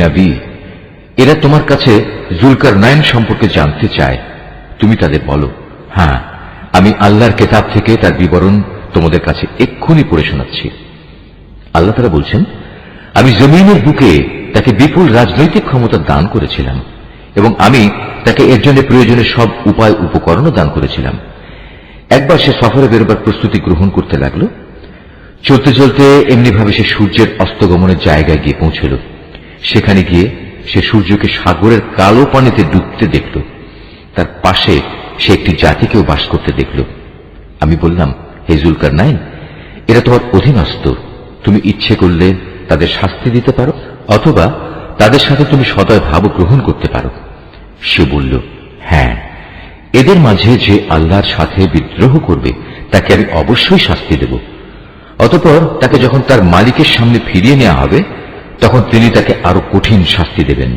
নবী, এরা তোমার কাছে জুলকারনাইন সম্পর্কে জানতে চায়। তুমি তাদের বলো, হ্যাঁ, আমি আল্লাহর কিতাব থেকে তার বিবরণ তোমাদের কাছে এক্ষুনি পড়ে শোনাচ্ছি। আল্লাহ তাআলা বলছেন, আমি জমিনের বুকে তাকে বিপুল রাজনৈতিক ক্ষমতা দান করেছিলাম এবং আমি তাকে এর জন্য প্রয়োজনীয় সব উপায় উপকরণও দান করেছিলাম। একবার সে সফরে বেরোবার প্রস্তুতি গ্রহণ করতে লাগলো। চলতে চলতে এমনিভাবে সে সূর্যের অস্তগমনের জায়গায় গিয়ে পৌঁছল। সেখানে গিয়ে সে সূর্যকে সাগরের কালো পানিতে ডুবতে দেখল। তার পাশে সে একটি জাতিকেও বাস করতে দেখল। আমি বললাম, হে জুলকারনাইন, এরা তোমার অধীনস্থ। তুমি ইচ্ছে করলে তাদের শাস্তি দিতে পারো অথবা তাদের সাথে তুমি সদয় ভাব গ্রহণ করতে পারো। সে বলল, হ্যাঁ, এদের মাঝে যে আল্লাহর সাথে বিদ্রোহ করবে তাকে আমি অবশ্যই শাস্তি দেব। অতঃপর তাকে যখন তার মালিকের সামনে ফিরিয়ে নেওয়া হবে তখন তিনি তাকে আরো কঠিন শাস্তি দেবেন।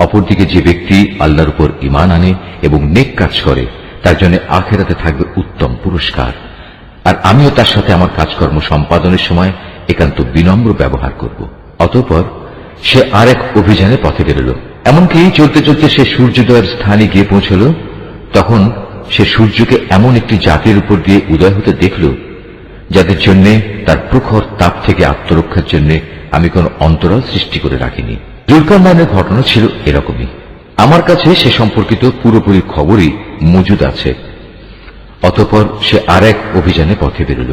অপরদিকে যে ব্যক্তি আল্লাহর উপর ঈমান আনে এবং নেক কাজ করে তার জন্য আখিরাতে থাকবে উত্তম পুরস্কার। আর আমিও তার সাথে আমার কাজকর্ম সম্পাদনের সময় একান্ত বিনম্র ব্যবহার করব। অতঃপর সে আরেক অভিযানে পথে বেরোল। এমনকি চলতে চলতে সে সূর্যোদয়ের স্থানে গিয়ে পৌঁছল। তখন সে সূর্যকে এমন একটি জাতির উপর দিয়ে উদয় হতে দেখল যাদের জন্য তার প্রখর তাপ থেকে আত্মরক্ষার জন্য আমি কোন অন্তরাল সৃষ্টি করে রাখিনি। জুলকারনাইনের ঘটনা ছিল এরকমই। আমার কাছে সে সম্পর্কিত পুরোপুরি খবরই মজুদ আছে। অতঃপর সে আরেক অভিযানে পথে বেরোল।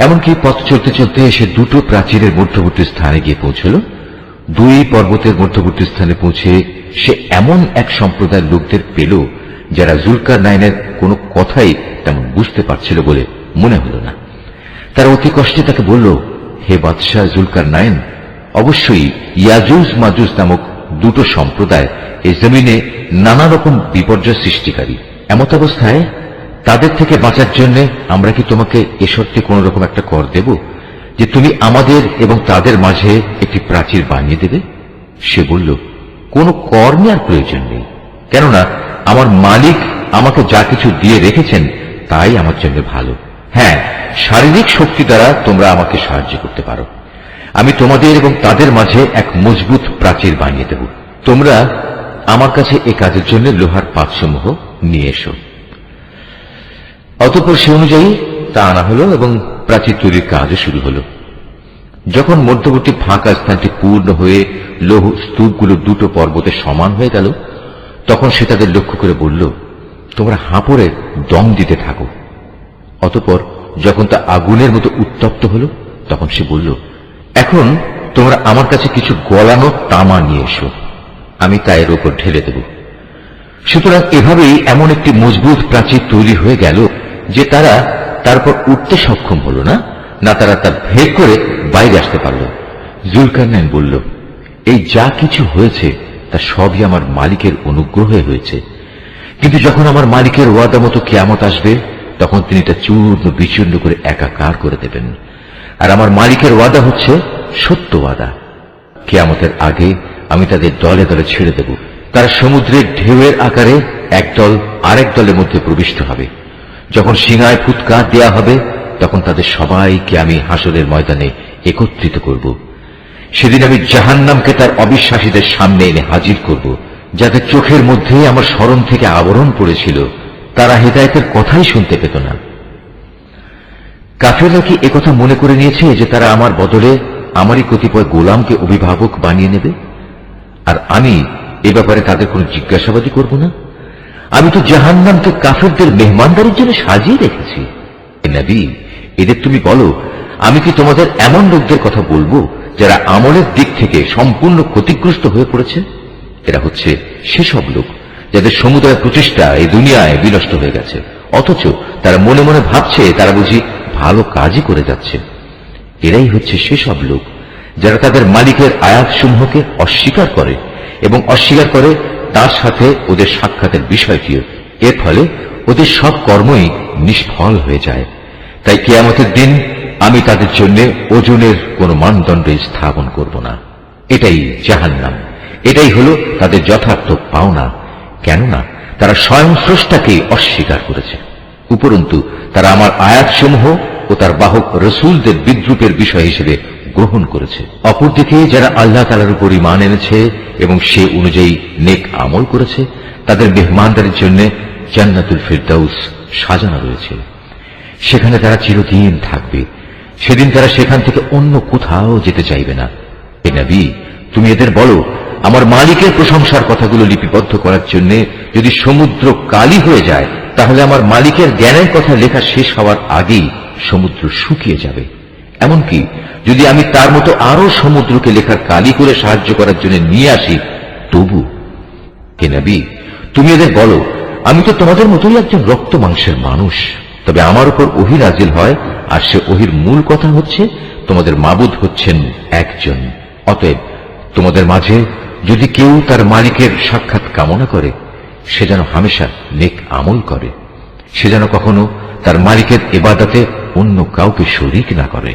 এমনকি পথ চলতে চলতে সে দুটো প্রাচীরের মধ্যবর্তী স্থানে গিয়ে পৌঁছল। দুই পর্বতের মধ্যবর্তী স্থানে পৌঁছে সে এমন এক সম্প্রদায়ের লোকদের পেল যারা জুলকারনাইনের কোনো কথাই তেমন বুঝতে পারছিল বলে মনে হল না। তারা অতি কষ্টে তাকে বলল, হে বাদশাহ জুলকারনাইন, অবশ্যই ইয়াজুজ মাজুজ নামক দুটো সম্প্রদায় এই জমিনে নানা রকম বিপর্যয় সৃষ্টিকারী। এমত অবস্থায় তাদের থেকে বাঁচার জন্য আমরা কি তোমাকে এ শর্তে কোন রকম একটা কর দেব যে তুমি আমাদের এবং তাদের মাঝে একটি প্রাচীর বানিয়ে দেবে? সে বলল, কোন কর নেওয়ার প্রয়োজন নেই, কেননা আমার মালিক আমাকে যা কিছু দিয়ে রেখেছেন তাই আমার জন্য ভালো। হ্যাঁ, শারীরিক শক্তি দ্বারা তোমরা আমাকে সাহায্য করতে পারো। আমি তোমাদের এবং তাদের মাঝে এক মজবুত প্রাচীর বানিয়ে দেব। তোমরা আমার কাছে এ কাজের জন্য লোহার পাতসমূহ নিয়ে এসো। অতঃপর সে অনুযায়ী তা আনা হল এবং প্রাচীর তৈরির কাজও শুরু হল। যখন মধ্যবর্তী ফাঁকা স্থানটি পূর্ণ হয়ে লৌহ স্তূপগুলো দুটো পর্বতে সমান হয়ে গেল তখন সে তাদের লক্ষ্য করে বলল, তোমরা হাঁপড়ে দম দিতে থাকো। অতঃপর যখন তা আগুনের মতো উত্তপ্ত হল তখন সে বলল, এখন তোমরা আমার কাছে কিছু গলানো তামা নিয়ে এসো, আমি তা এর উপর ঢেলে দেব। সুতরাং এভাবেই এমন একটি মজবুত প্রাচীর তৈরি হয়ে গেল যে তারা তারপর উঠতে সক্ষম হল না, না তারা তা ভেদ করে বাইরে আসতে পারল। জুলকারনাইন বলল, এই যা কিছু হয়েছে তা সবই আমার মালিকের অনুগ্রহে হয়েছে, কিন্তু যখন আমার মালিকের ওয়াদা মতো কিয়ামত আসবে তখন তিনি তা চূর্ণ বিচূর্ণ করে একাকার করে দেবেন। আর আমার মালিকের ওয়াদা হচ্ছে সত্য ওয়াদা। কিয়ামতের আগে আমি তাদের দলে দলে ছেড়ে দেব। তারা সমুদ্রের ঢেউয়ের আকারে একদল আরেক দলের মধ্যে প্রবিষ্ট হবে। যখন সিংহায় ফুৎকার দেয়া হবে তখন তাদের সবাইকে আমি হাসরের ময়দানে একত্রিত করব। সেদিন আমি জাহান্নামকে তার অবিশ্বাসীদের সামনে এনে হাজির করব, যাদের চোখের মধ্যে আমার স্মরণ থেকে আবরণ পড়েছিল, তারা হেদায়েতের কথাই শুনতে পেত না। কাফেররা কি একথা মনে করে নিয়েছে যে তারা আমার বদলে আমারই কতিপয় গোলামকে অভিভাবক বানিয়ে নেবে? আর আমি এ ব্যাপারে তাদের কোনো জিজ্ঞাসাবাদই করব না। আমি তো জাহান্নামকে কাফেরদের মেহমানদারির জন্য সাজিয়ে রেখেছি। নবী, এদের তুমি বলো, আমি কি তোমাদের এমন লোকদের কথা বলবো যারা আমলের দিক থেকে সম্পূর্ণ ক্ষতিগ্রস্ত হয়ে পড়েছে? এরা হচ্ছে সেসব লোক যাদের সমুদায় প্রচেষ্টা এই দুনিয়ায় বিনষ্ট হয়ে গেছে, অথচ তারা মনে মনে ভাবছে তারা বুঝি ভালো কাজই করে যাচ্ছে। এরাই হচ্ছে সেসব লোক যারা তাদের মালিকের আয়াতসমূহকে অস্বীকার করে এবং অস্বীকার করে তার সাথে ওদের সাক্ষাতের বিষয়টিও। এর ফলে ওদের সব কর্মই নিষ্ফল হয়ে যায়। তাই কিয়ামতের দিন আমি তাদের জন্য ওজনের কোন মানদণ্ড স্থাপন করব না। এটাই জাহান্নাম, এটাই হলো তাদের যথার্থ পাওনা, কেননা তারা স্বয়ং স্রষ্টাকে অস্বীকার করেছে। উপরন্তু তারা আমার আয়াতসমূহ ও তার বাহক রসুলদের বিদ্রুপের বিষয় হিসেবে গ্রহণ করেছে। অপরদিকে যারা আল্লাহ তাআলার উপর ঈমান এনেছে এবং সে অনুযায়ী নেক আমল করেছে, তাদের মেহমানদারির জন্য জান্নাতুল ফিরদাউস সাজানো রয়েছে। সেখানে তারা চিরদিন থাকবে। সেদিন তারা সেখান থেকে অন্য কোথাও যেতে চাইবে না। হে নবী, তুমি এদের বলো, আমার মালিকের প্রশংসার কথাগুলো লিপিবদ্ধ করার জন্য যদি সমুদ্র কালি হয়ে যায়, তাহলে আমার মালিকের জ্ঞানের কথা লেখা শেষ হওয়ার আগেই সমুদ্র শুকিয়ে যাবে। এমনকি যদি আমি তার মতো আরো সমুদ্রকে লেখার কালি করে সাহায্য করার জন্য নিয়ে আসি, তবু। হে নবী, তুমি এদের বলো, আমি তো তোমাদের মতোই একজন রক্ত মাংসের মানুষ, তবে আমার উপর ওহী নাজিল হয়, আর সে ওহীর মূল কথা হচ্ছে তোমাদের মাবুদ হচ্ছেন একজন। অতএব তোমাদের মাঝে যদি কেউ তার মালিকের সাক্ষাৎ কামনা করে, সে যেন হামেশা নেক আমল করে, সে যেন কখনো তার মালিকের ইবাদতে অন্য কাউকে শরীক না করে।